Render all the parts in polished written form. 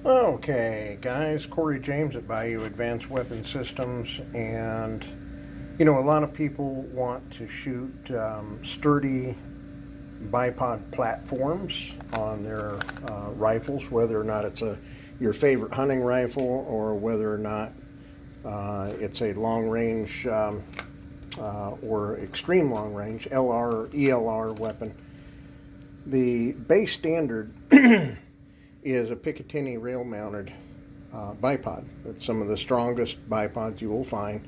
Okay, guys, Corey James at Bayou Advanced Weapon Systems, and you know, a lot of people want to shoot sturdy bipod platforms on their rifles, whether or not it's your favorite hunting rifle or whether or not it's a long range or extreme long range LR or ELR weapon. The base standard is a Picatinny rail-mounted bipod. It's some of the strongest bipods you will find,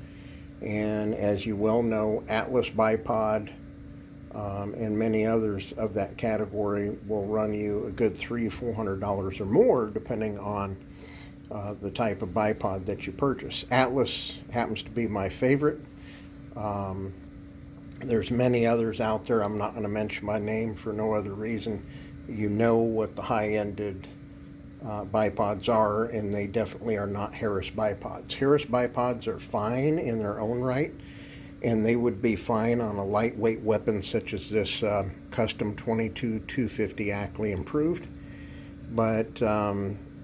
and as you well know, Atlas bipod and many others of that category will run you a good $300-400 or more, depending on the type of bipod that you purchase. Atlas happens to be my favorite. There's many others out there. I'm not going to mention my name for no other reason. You know what the high-ended bipods are, and they definitely are not Harris bipods. Harris bipods are fine in their own right, and they would be fine on a lightweight weapon such as this custom 22-250 Ackley improved. But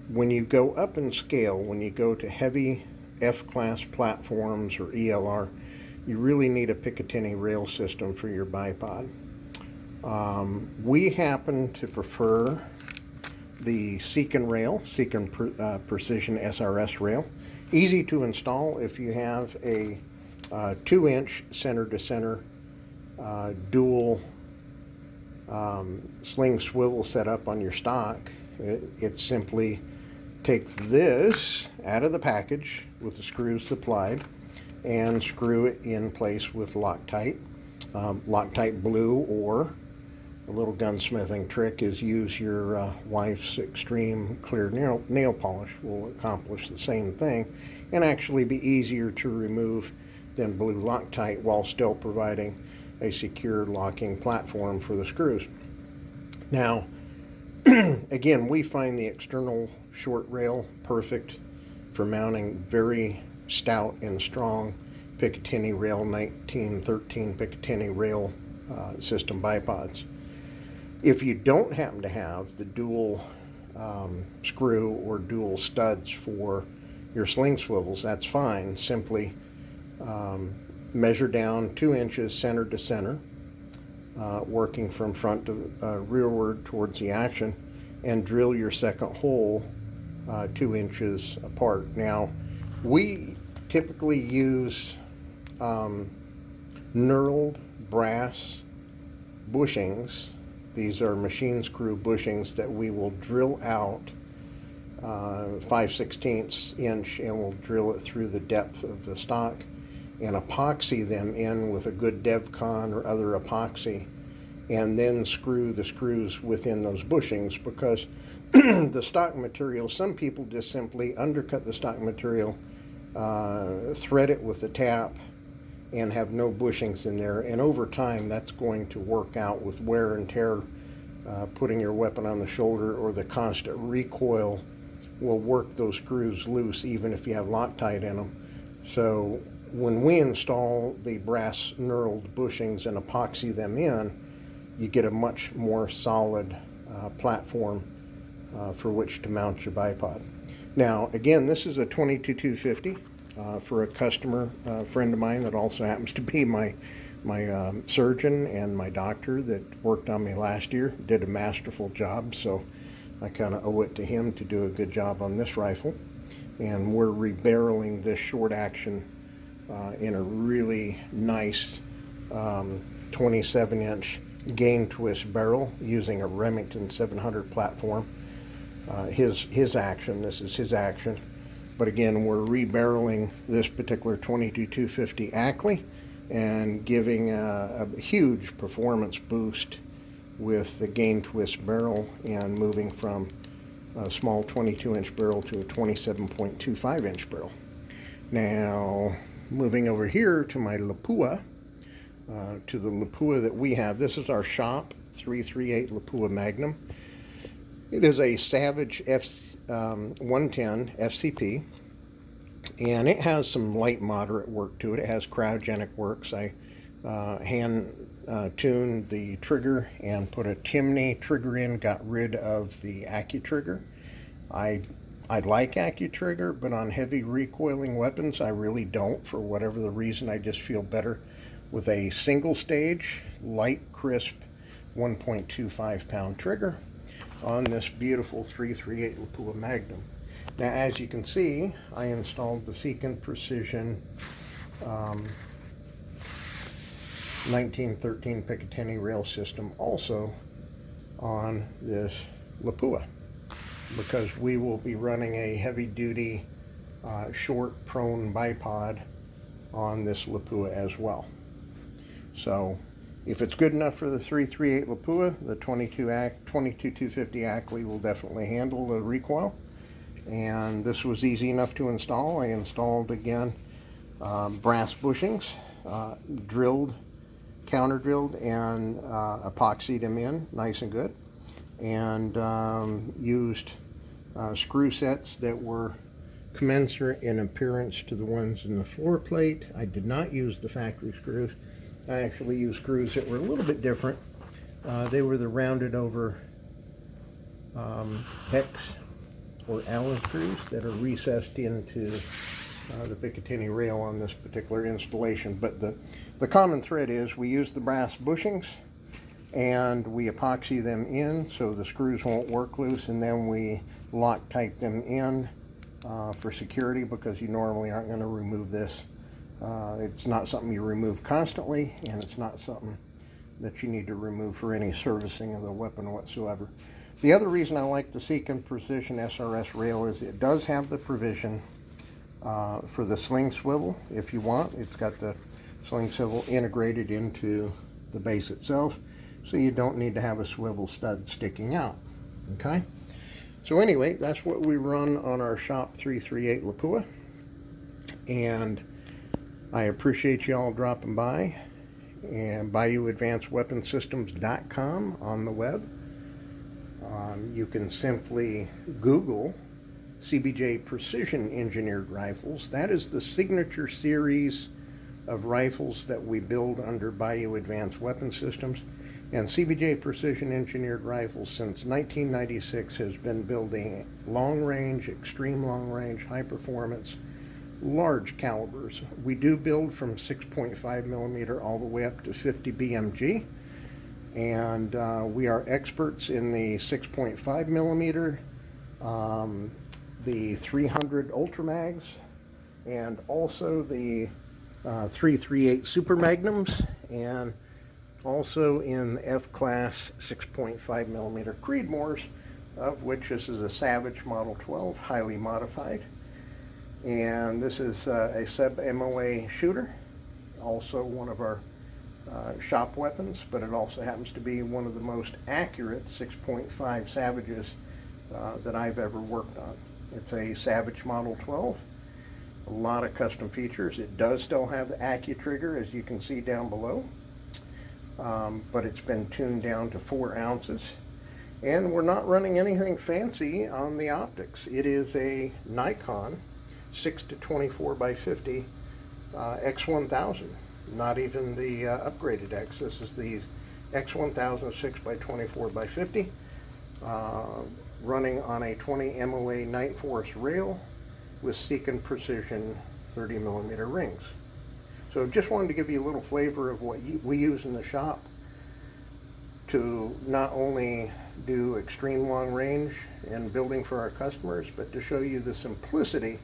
when you go up in scale, when you go to heavy F-class platforms or ELR, you really need a Picatinny rail system for your bipod. We happen to prefer the Seekins rail, Seekins Precision SRS rail. Easy to install if you have a 2-inch center-to-center dual sling swivel set up on your stock. It simply takes this out of the package with the screws supplied and screw it in place with Loctite. Loctite blue, or a little gunsmithing trick is use your wife's extreme clear nail polish. Will accomplish the same thing and actually be easier to remove than blue Loctite, while still providing a secure locking platform for the screws. Now, again, we find the external short rail perfect for mounting very stout and strong Picatinny rail 1913 Picatinny rail system bipods. If you don't happen to have the dual screw or dual studs for your sling swivels, that's fine. Simply measure down 2 inches center to center, working from front to rearward towards the action, and drill your second hole 2 inches apart. Now, we typically use knurled brass bushings. These are machine screw bushings that we will drill out 5/16 inch, and we'll drill it through the depth of the stock and epoxy them in with a good DevCon or other epoxy, and then screw the screws within those bushings, because the stock material, some people just simply undercut the stock material, thread it with the tap, and have no bushings in there, and over time that's going to work out with wear and tear. Putting your weapon on the shoulder or the constant recoil will work those screws loose even if you have Loctite in them. So when we install the brass knurled bushings and epoxy them in, you get a much more solid platform for which to mount your bipod. Now, again, this is a 22-250 for a customer friend of mine that also happens to be my surgeon and my doctor that worked on me last year. Did a masterful job, so I kind of owe it to him to do a good job on this rifle. And we're rebarreling this short action in a really nice 27-inch gain twist barrel using a Remington 700 platform. His action, this is his action. But again, we're rebarreling this particular 22-250 Ackley and giving a huge performance boost with the gain twist barrel, and moving from a small 22-inch barrel to a 27.25-inch barrel. Now, moving over here to my Lapua, to the Lapua that we have. This is our shop 338 Lapua Magnum. It is a Savage 110 FCP, and it has some light moderate work to it. It has cryogenic works. I hand tuned the trigger and put a Timney trigger in, got rid of the AccuTrigger. I I like AccuTrigger, but on heavy recoiling weapons, I really don't. For whatever the reason, I just feel better with a single stage, light, crisp, 1.25 pound trigger on this beautiful 338 Lapua Magnum. Now, as you can see, I installed the Seekins Precision 1913 Picatinny rail system also on this Lapua, because we will be running a heavy-duty short prone bipod on this Lapua as well. So if it's good enough for the 338 Lapua, the 22-250 Ackley will definitely handle the recoil. And this was easy enough to install. I installed, again, brass bushings, drilled, counter drilled, and epoxied them in nice and good, and used screw sets that were commensurate in appearance to the ones in the floor plate. I did not use the factory screws. I actually used screws that were a little bit different. They were the rounded over hex or Allen screws that are recessed into the Picatinny rail on this particular installation. But the common thread is we use the brass bushings and we epoxy them in so the screws won't work loose, and then we Loctite them in for security, because you normally aren't going to remove this. It's not something you remove constantly, and it's not something that you need to remove for any servicing of the weapon whatsoever. The other reason I like the Seekins Precision SRS rail is it does have the provision for the sling swivel if you want. It's got the sling swivel integrated into the base itself, so you don't need to have a swivel stud sticking out. Okay? So anyway, that's what we run on our Shop 338 Lapua, and I appreciate you all dropping by, and BayouAdvancedWeaponSystems.com on the web. You can simply Google CBJ Precision Engineered Rifles. That is the signature series of rifles that we build under Bayou Advanced Weapon Systems. And CBJ Precision Engineered Rifles since 1996 has been building long range, extreme long range, high performance, large calibers. We do build from 6.5 millimeter all the way up to 50 BMG. And we are experts in the 6.5 millimeter, the 300 Ultra Mags, and also the 338 Super Magnums, and also in FClass 6.5 millimeter Creedmoors, of which this is a Savage Model 12, highly modified. And this is a sub-MOA shooter, also one of our shop weapons, but it also happens to be one of the most accurate 6.5 Savages that I've ever worked on. It's a Savage Model 12, a lot of custom features. It does still have the AccuTrigger, as you can see down below, but it's been tuned down to 4 ounces. And we're not running anything fancy on the optics. It is a Nikon 6-24 by 50 X1000. Not even the upgraded X. This is the X1000 6x24 by 50, running on a 20 MOA Night Force rail with Seekins Precision 30 millimeter rings. So just wanted to give you a little flavor of what we use in the shop to not only do extreme long range and building for our customers, but to show you the simplicity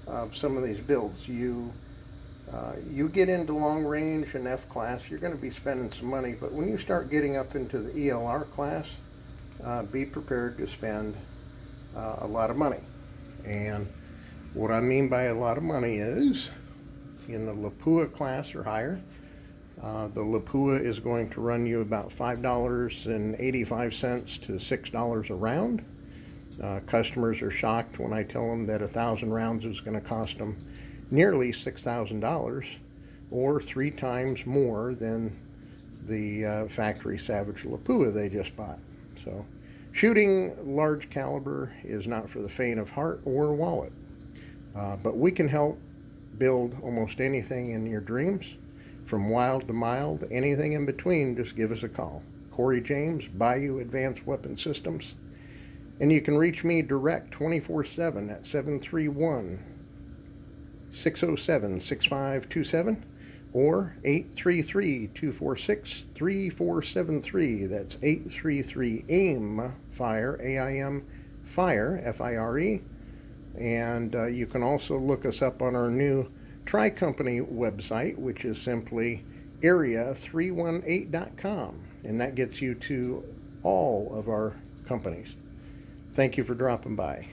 of some of these builds. You get into long range and F class, you're going to be spending some money, but when you start getting up into the ELR class, be prepared to spend a lot of money. And what I mean by a lot of money is, in the Lapua class or higher, the Lapua is going to run you about $5.85 to $6 a round. Customers are shocked when I tell them that 1,000 rounds is going to cost them nearly $6,000, or 3 times more than the factory Savage Lapua they just bought. So shooting large caliber is not for the faint of heart or wallet, but we can help build almost anything in your dreams, from wild to mild, anything in between. Just give us a call. Corey James, Bayou Advanced Weapon Systems, And you can reach me direct 24/7 at 731-607-6527 or 833-246-3473. That's 833-AIM-FIRE, A-I-M, FIRE, F-I-R-E. And you can also look us up on our new Tri-Company website, which is simply area318.com. And that gets you to all of our companies. Thank you for dropping by.